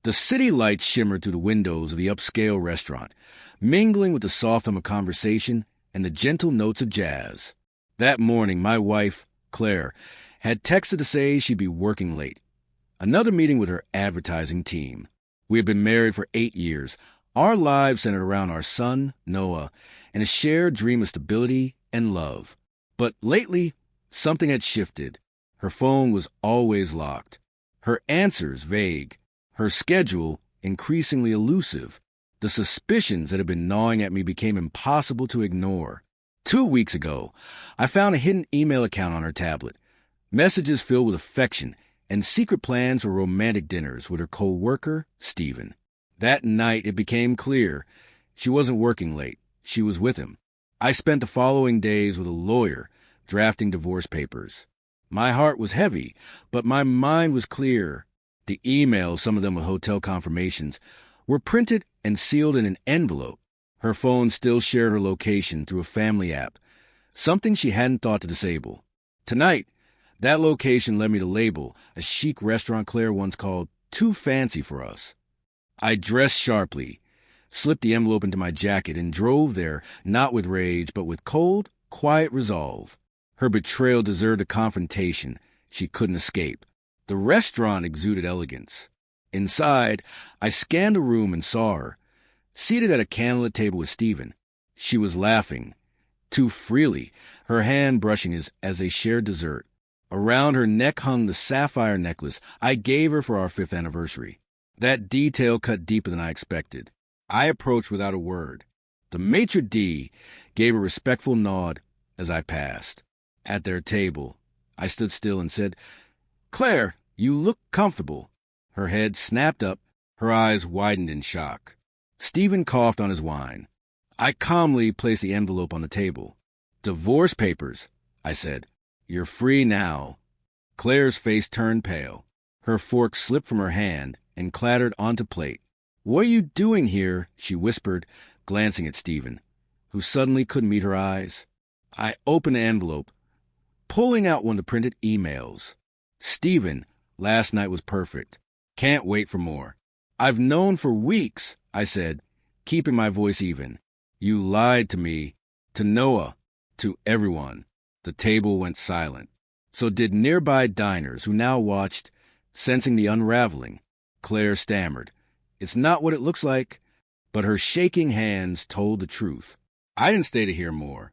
The city lights shimmered through the windows of the upscale restaurant, mingling with the soft hum of conversation and the gentle notes of jazz. That morning, my wife, Claire, had texted to say she'd be working late. Another meeting with her advertising team. We had been married for 8 years, our lives centered around our son, Noah, and a shared dream of stability and love. But lately, something had shifted. Her phone was always locked, her answers vague, her schedule increasingly elusive. The suspicions that had been gnawing at me became impossible to ignore. 2 weeks ago, I found a hidden email account on her tablet, messages filled with affection and secret plans for romantic dinners with her co-worker, Stephen. That night, it became clear she wasn't working late. She was with him. I spent the following days with a lawyer drafting divorce papers. My heart was heavy, but my mind was clear. The emails, some of them with hotel confirmations, were printed and sealed in an envelope. Her phone still shared her location through a family app, something she hadn't thought to disable. Tonight, that location led me to label a chic restaurant Claire once called too fancy for us. I dressed sharply, slipped the envelope into my jacket, and drove there, not with rage, but with cold, quiet resolve. Her betrayal deserved a confrontation she couldn't escape. The restaurant exuded elegance. Inside, I scanned the room and saw her, seated at a candlelit table with Stephen. She was laughing, too freely, her hand brushing as they shared dessert. Around her neck hung the sapphire necklace I gave her for our 5th anniversary. That detail cut deeper than I expected. I approached without a word. The maitre d' gave a respectful nod as I passed. At their table, I stood still and said, "Claire, you look comfortable." Her head snapped up, her eyes widened in shock. Stephen coughed on his wine. I calmly placed the envelope on the table. "Divorce papers," I said. "You're free now." Claire's face turned pale. Her fork slipped from her hand and clattered onto plate. "What are you doing here?" she whispered, glancing at Stephen, who suddenly couldn't meet her eyes. I opened the envelope, pulling out one of the printed emails. "Stephen, last night was perfect. Can't wait for more." "I've known for weeks," I said, keeping my voice even. "You lied to me, to Noah, to everyone." The table went silent. So did nearby diners who now watched, sensing the unraveling. Claire stammered, "It's not what it looks like," but her shaking hands told the truth. I didn't stay to hear more.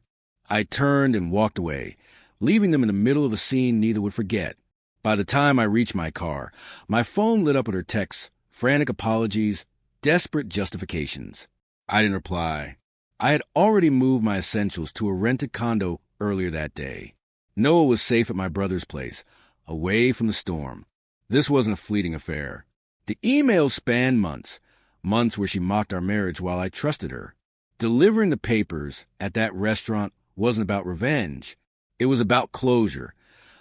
I turned and walked away, leaving them in the middle of a scene neither would forget. By the time I reached my car, my phone lit up with her texts, frantic apologies, desperate justifications. I didn't reply. I had already moved my essentials to a rented condo earlier that day. Noah was safe at my brother's place, away from the storm. This wasn't a fleeting affair. The emails spanned months where she mocked our marriage while I trusted her. Delivering the papers at that restaurant wasn't about revenge. It was about closure,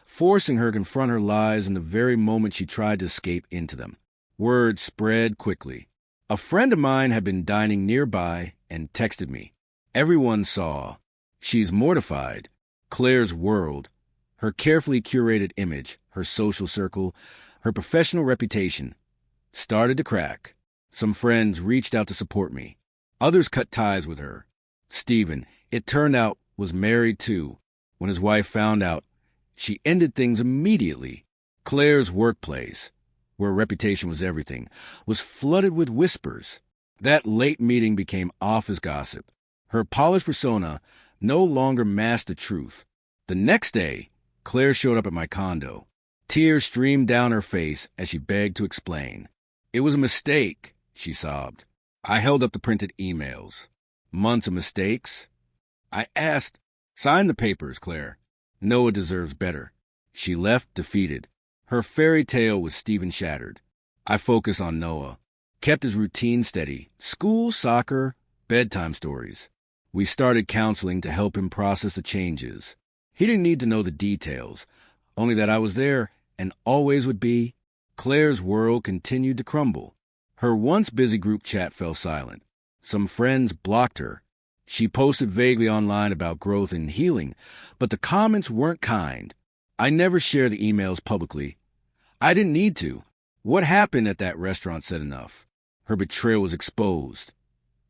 forcing her to confront her lies in the very moment she tried to escape into them. Word spread quickly. A friend of mine had been dining nearby and texted me. Everyone saw. She's mortified. Claire's world, her carefully curated image, her social circle, her professional reputation, started to crack. Some friends reached out to support me. Others cut ties with her. Stephen, it turned out, was married too. When his wife found out, she ended things immediately. Claire's workplace, where reputation was everything, was flooded with whispers. That late meeting became office gossip. Her polished persona no longer masked the truth. The next day, Claire showed up at my condo. Tears streamed down her face as she begged to explain. "It was a mistake," she sobbed. I held up the printed emails. "Months of mistakes?" I asked. "Sign the papers, Claire. Noah deserves better." She left defeated. Her fairy tale with Stephen shattered. I focused on Noah. Kept his routine steady. School, soccer, bedtime stories. We started counseling to help him process the changes. He didn't need to know the details, only that I was there and always would be. Claire's world continued to crumble. Her once busy group chat fell silent. Some friends blocked her. She posted vaguely online about growth and healing, but the comments weren't kind. I never shared the emails publicly. I didn't need to. What happened at that restaurant said enough. Her betrayal was exposed.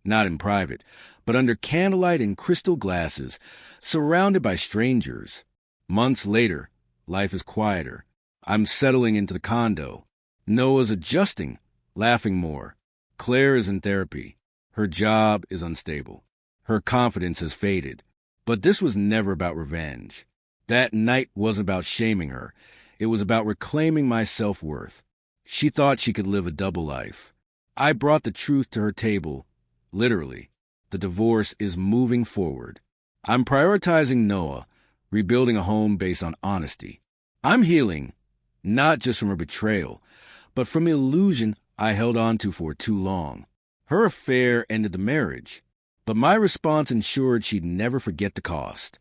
Not in private, but under candlelight and crystal glasses, surrounded by strangers. Months later, life is quieter. I'm settling into the condo. Noah's adjusting, laughing more. Claire is in therapy. Her job is unstable. Her confidence has faded. But this was never about revenge. That night wasn't about shaming her. It was about reclaiming my self-worth. She thought she could live a double life. I brought the truth to her table. Literally, the divorce is moving forward. I'm prioritizing Noah, rebuilding a home based on honesty. I'm healing, not just from her betrayal, but from the illusion I held on to for too long. Her affair ended the marriage, but my response ensured she'd never forget the cost.